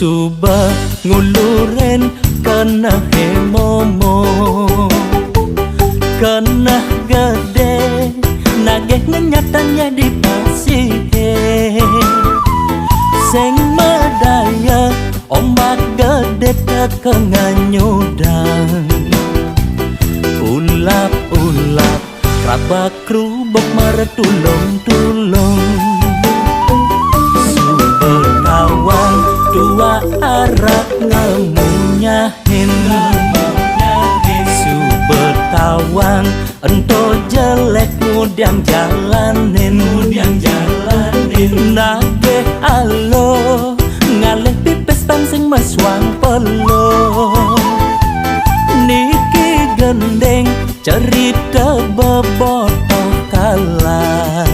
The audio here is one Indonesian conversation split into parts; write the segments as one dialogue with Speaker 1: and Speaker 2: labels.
Speaker 1: suba nguluren kana hemomo kana gede nageh nyatanya di pasihe seng medaya ombak gede tekenganyudang ulap-ulap rabak rubok maretulong-tulong super kawan dua arak ngemunyahin super kawan ento jelek mudiang jalanin nake alo ngalih pipes pansing meswang pelo niki gendeng cerita bebotoh kalah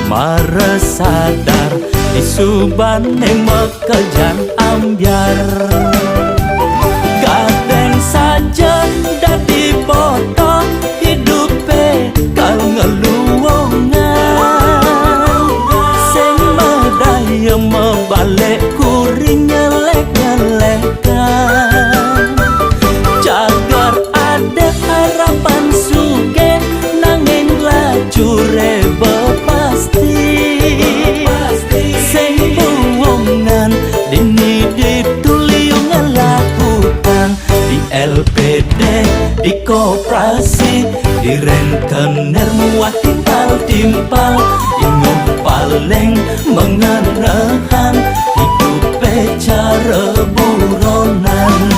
Speaker 1: mare sadar disubane mekejan ambyar kadang saja dadi botoh hidupe kal ngeluwongan sing medaya mebalik kuring nyelek-nyelekan jagar ada harapan suge nanging lajure bepasti sing buwongan dini dituliung ngelakukan di LPD di koperasi di rentenir muat timpal-timpal ingin paling mengenahan hidup cara buronan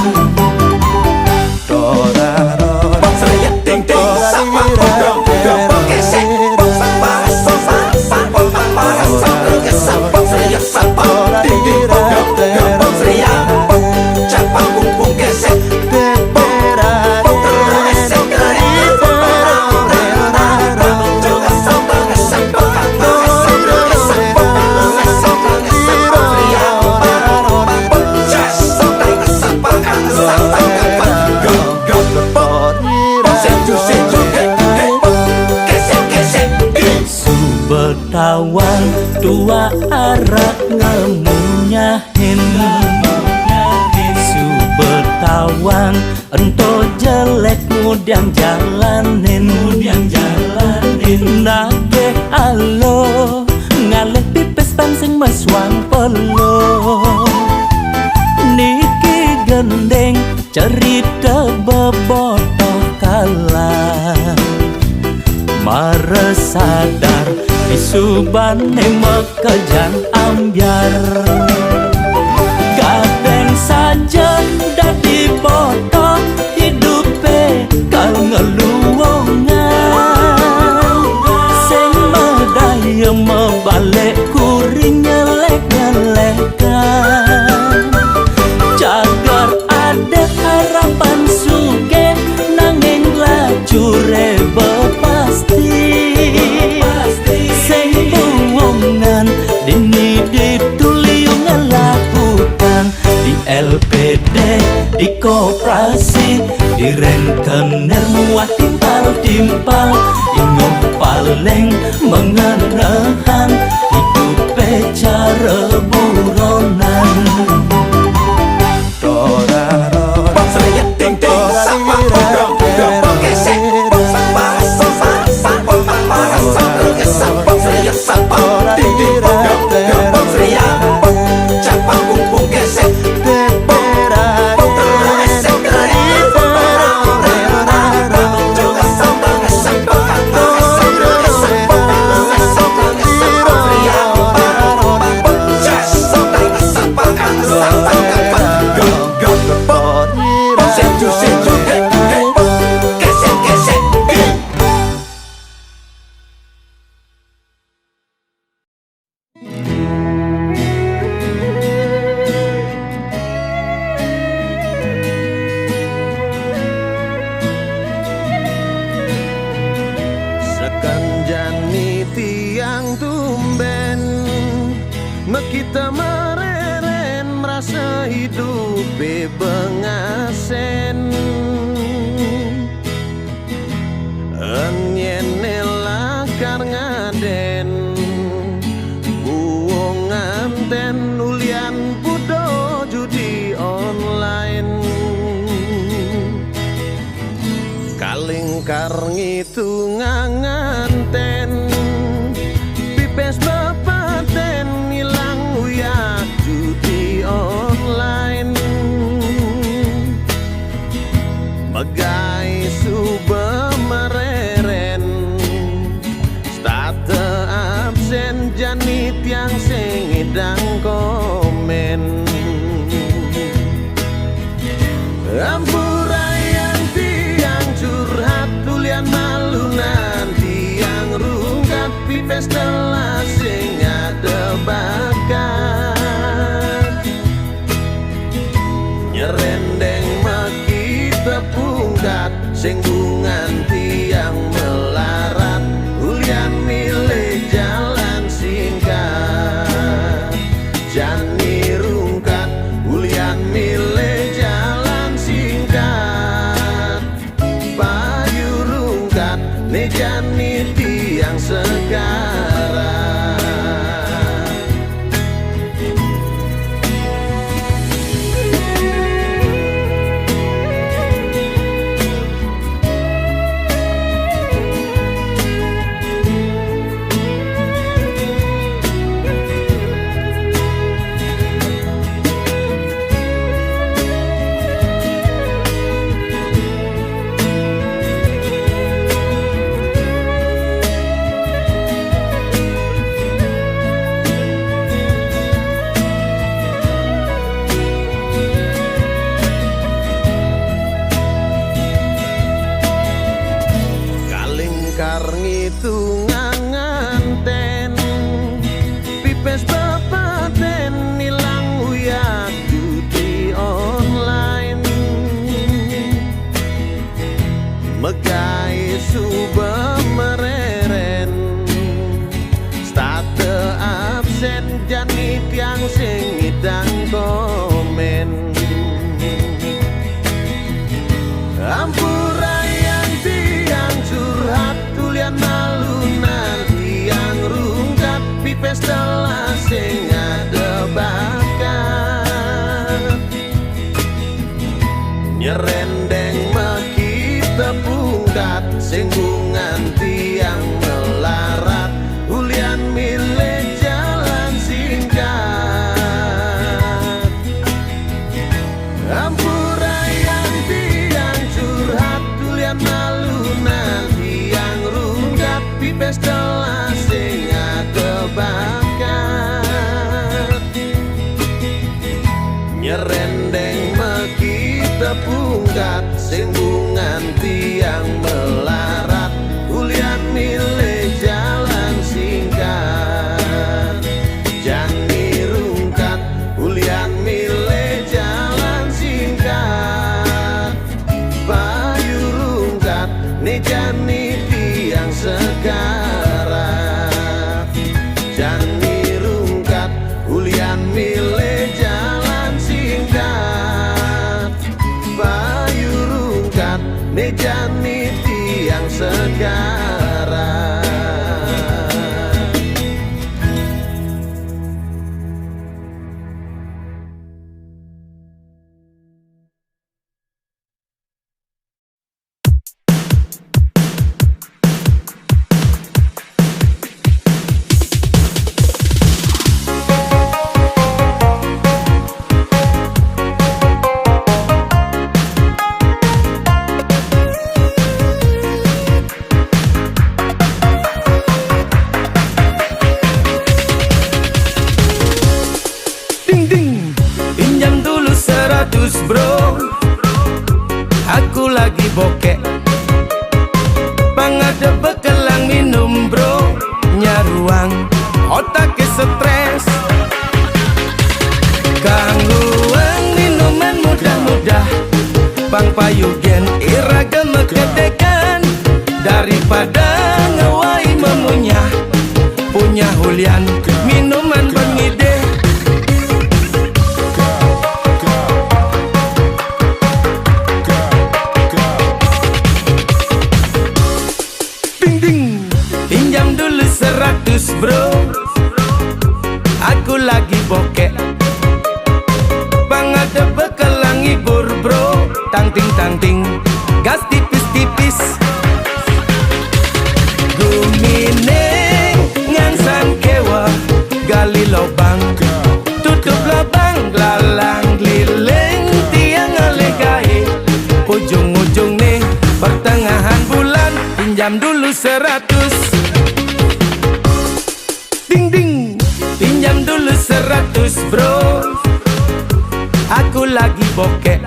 Speaker 1: bertawan dua arak ngemunyahin bertawan ento jelek mudiang jalanin nake alo ngalih pipes pansing meswang pelo niki gendeng cerita bebotoh kalah mare sadar disubane mekejan ambyar kadang saja dadi botoh hidupe kal ngeluwongan sing medaya mebalik kuring nyelek-nyelekan jagar ada harapan suge nanging lajure bepasti sing buwongan dini dituliung ngelakukan di LPD di koperasi di rentenir muat timpal-timpal ingin paling mengenahan hidup cara buronan
Speaker 2: Mekita mereren merasa hidup bebengasen Enyen lakar ngaden Buong anten ulian budo tiang sing ngidang komen. Ampurayan tiang curhat tulian malunan tiang rungkat pipes telah sing ada bakat nyerendeng maki tepungkat sing bungan tiang melarat ulian milih jalan singkat jani rungkat ulian milih jalan singkat payu rungkat ne jani tiang sekarang. Ngitungan nganten pipes bepaten nilang uyak judi online megai suba mereren state absen jani tiang sing ngidang komen. Ampurayan tiang curhat tulian malunan tiang rungkat pipes telah sing ada bakat nyerendeng maki tepungkat sing bungan tiang melarat ulian milih jalan singkat. Ampurayan tiang curhat tulian malunan tiang rungkat pipes telah sing ada bakat nyerendeng maki tepungkat sing bungan tiang melarat ulian milih jalan singkat jani rungkat ulian milih jalan singkat payu rungkat ne jani tiang sekarang jani rungkat ulian milih jalan singkat payu rungkat ne jani tiang sekarang.
Speaker 1: Bro, aku lagi bokek pangada bekelang minum bro nyaruang otak stres gangguan minuman mudah-mudah bang payugen iraga mekedekan daripada ngawai memunyah punya hulian minuman pengide. Pinjam dulu 100 bro, aku lagi bokek bang ada bekelang hibur bro tangting gas tipis-tipis gumine ngansan kewa gali lobang tutup lobang lalang lileng tiang alegai ujung-ujung nih pertengahan bulan pinjam dulu 100 ding ding Pinjam dulu 100 bro, aku lagi bokek.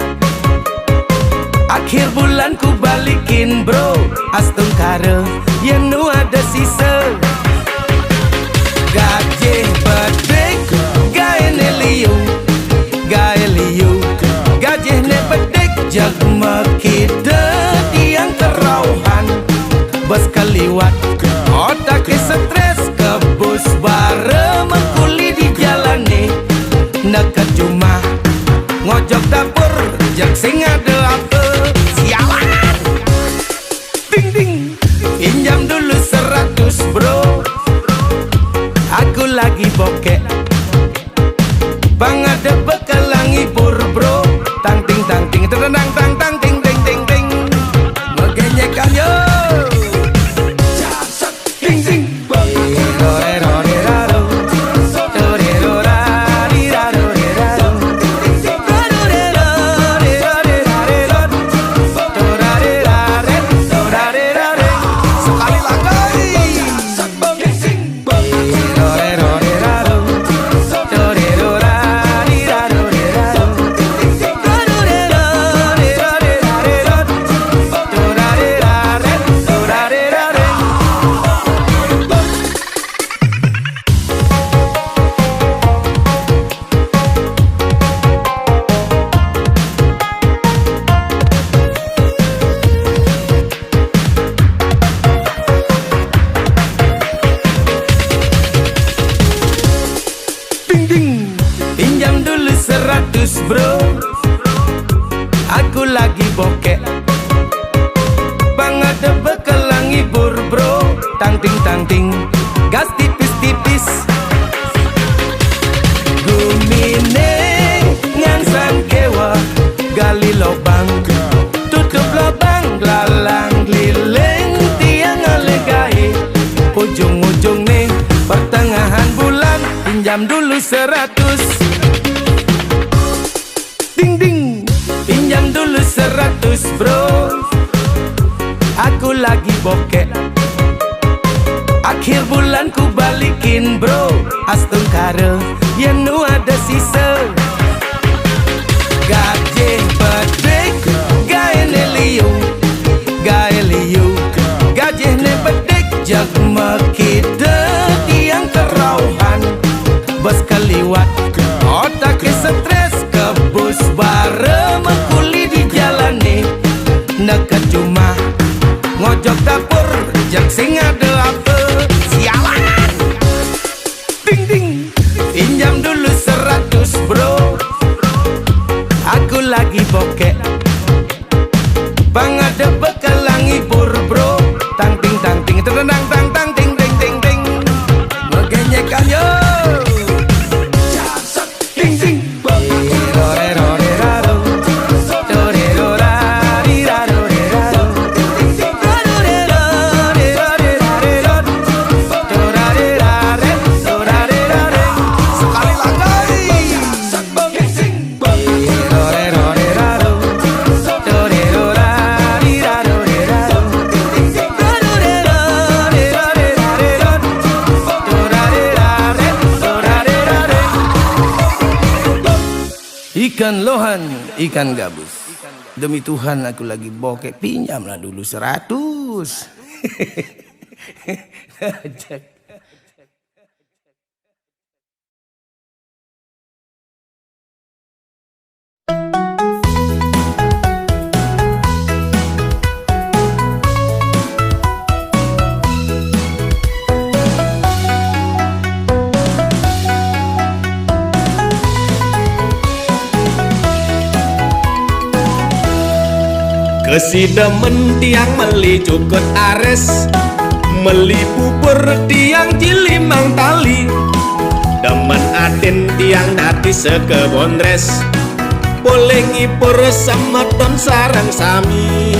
Speaker 1: Akhir bulan ku balikin bro, astung kare yen nu ada sisa. Gaje bedek gae ne liu, gae liu gaje ne bedek jag makita tiang kerauhan. Bas kaliwat otak stres kebus bare mengkuli di jalan nih. Nekat cuma ngojok dapur jak sing ada apa sialan. Ding ding pinjam dulu 100 bro, aku lagi bokek. Bang ada bekalang ngibur bro, tang ting terdendang tang tang ting ting ting ting. Megenyekan yo ding ding pinjam dulu 100 bro, aku lagi bokek. Bang ada bekalang ngibur bro, tang ting gas tipis-tipis. Gumine ngan sangkewa gali lobang, tutup lobang lalang lileng tiang alegai. Ujung-ujung nih pertengahan bulan, pinjam dulu 100. Ding ding pinjam dulu 100 bro, aku lagi bokek. Akhir bulan ku balikin bro, astung kare yen nu ada sisa. Gaje bedek gae ne liu, gae liu gaje ne bedek jag makita tiang kerauhan. Bas kaliwat otak stres kebus bare mengkuli di jalan nih. Nekat cuma ngojok dapur jak sing ada apa sialan. Ding ding pinjam dulu 100 bro, aku lagi bokek. Bang ada bekalang ngibur bro, tang ting terdendang tang tang ting ting ting ting. Megenyekan yo ding ding ikan lohan, ikan gabus. Demi Tuhan aku lagi bokek, pinjamlah dulu 100.
Speaker 3: Kesidemen tiang meli cukut ares, meli bubur tiang cilimang tali. Demen atin tiang nati sekebon res, boleh ngipur semeton sarang sami.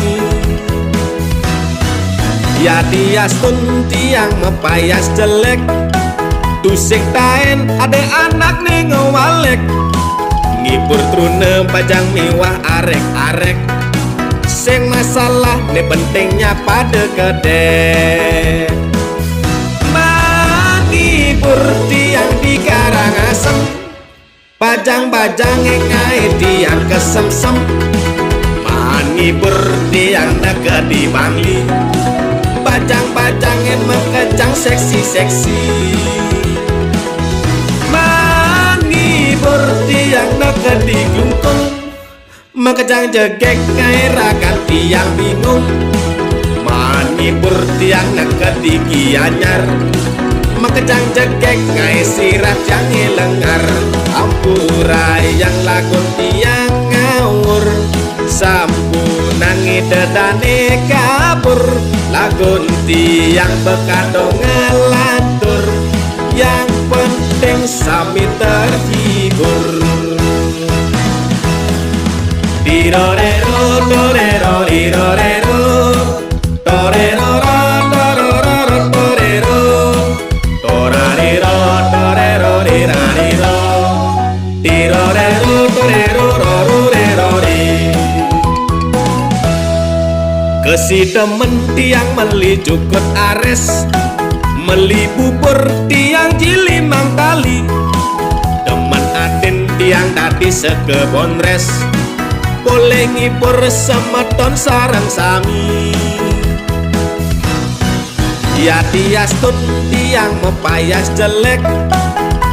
Speaker 3: Ya tiastun tiang mepayas jelek, tusik taen ada anak nih ngewalek. Ngipur trune pajang miwah arek-arek, sing masalah ne pentingnya pada gede. Mangipur tiang di Pajang-pajang ngai tiang kesem-sem Manibur tiang neke di Bangli Pajang-pajangin mekejang seksi-seksi Manibur tiang neke di Glungkung Mekejang jegek ngai rakan tiang bingung Manibur tiang neke di Gianyar Mekejang jegek ngai sirat yang lengar Ampurai yang lagun tiang ngawur Sampunan ngidedane kabur Lagun tiang bekadong ngelatur Yang penting sami terhibur Dirorero, dorero, dirorero Torero, dorororo, torero Torariro, torero, dirariro Dirorero, torero, rororero Kesi demen tiang meli jukut ares Meli bubur tiang jilimang tali Demen adin tiang tadi sekebon res Boleh ngibur semeton sarang sami Ya tiastun tiang mepayas jelek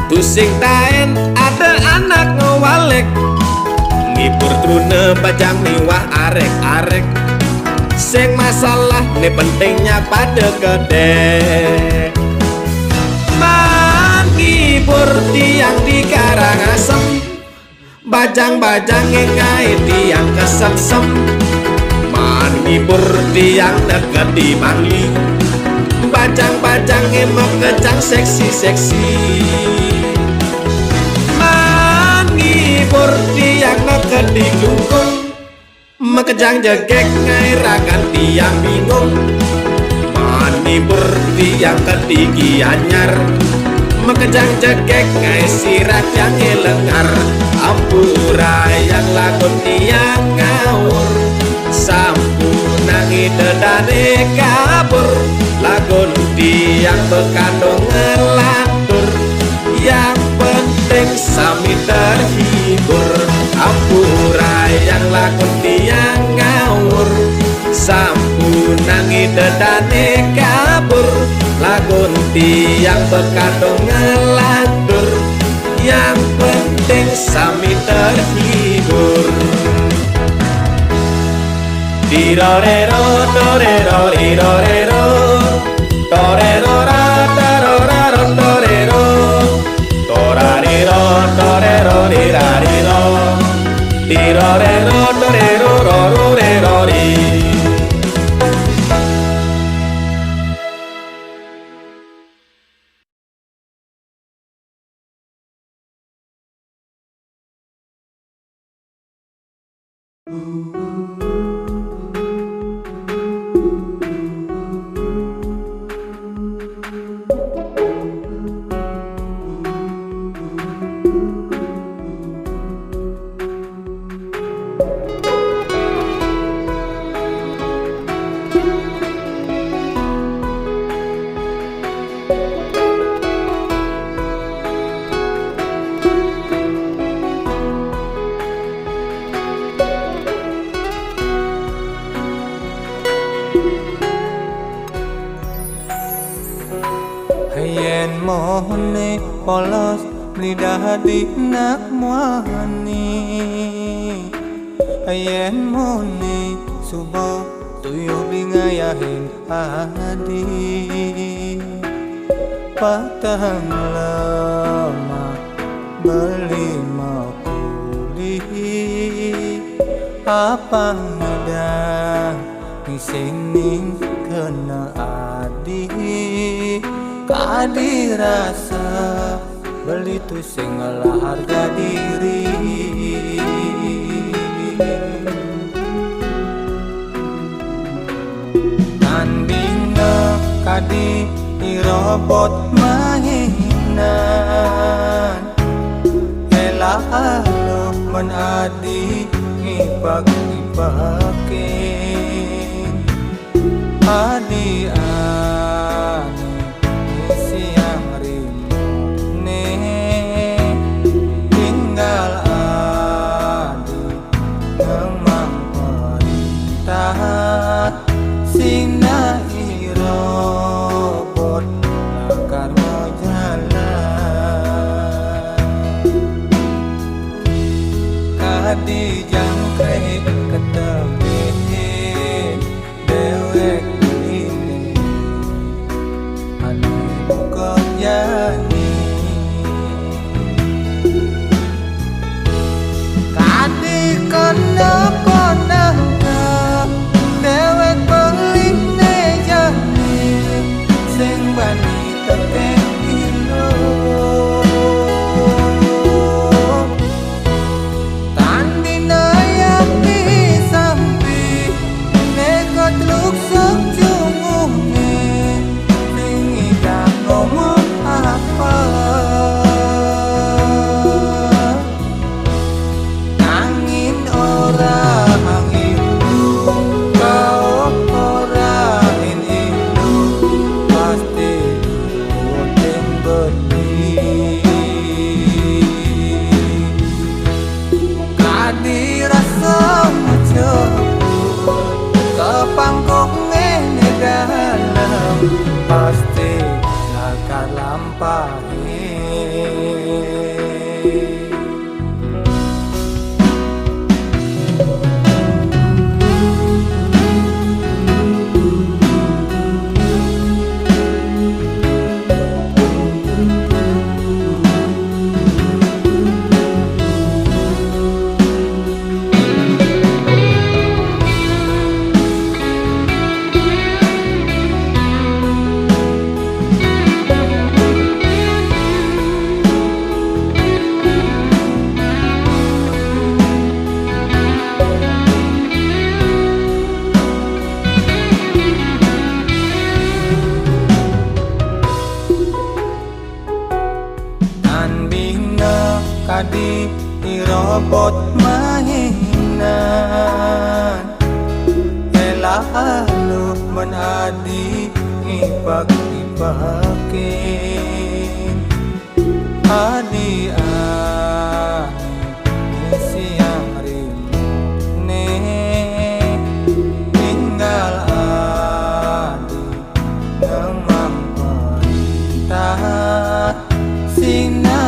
Speaker 3: Tusing taen ada anak ngewalek Ngibur trune bajang miwah arek-arek Sing masalah ne pentingnya pada gede Ngibur tiang di Karangasem Bajang-bajang ngai tiang kesem-sem Ngibur tiang deket di Bangli Bajang-bajang mekejang seksi-seksi Ngibur tiang neket di Glungkung Mekejang jegek ngai rakan tiang bingung Manibur tiang ke Gianyar Mekejang jegek ngai sirat yang lengar Ampurai yang lagun tiang ngawur Sampunan ngidedane kabur Lagun tiang bekadong ngelatur Yang penting sami terhibur Ampurai yang lagun tiang ngawur Sampunan ngidedane kabur Lagun tiang bekadong ngelatur Yang penting sami terhibur Dirorero, dorero, dirorero Torero, rataroraro, torero Torariro, torero, dirariro Dirorero, torero, rororero,
Speaker 4: Yen mohone polos lidah di nak muani Yen mohone subuh tuyuh bingayahin adi Patang lama beli makuli Apa ngedah ngising kena adi Kadi rasa beli tu sing ngalah harga diri Tandinga kadi irobot mainan Elah alo menadi ngibak-ngibakin Adi jani kadi kono ponaka dewek beline jani sing bani tekeng ilo tandina yang disampi nekot luksuk jungune sing idak ngomong apa angin ora angin kau ora indo pasti boten beti kadi rasa menjemput kepangkok ngene dalam pasti akan lampahi kadi dirobot mainan elah lu menadi ipak-ipakin adi siang rimne tinggal adi nemang perintah sinar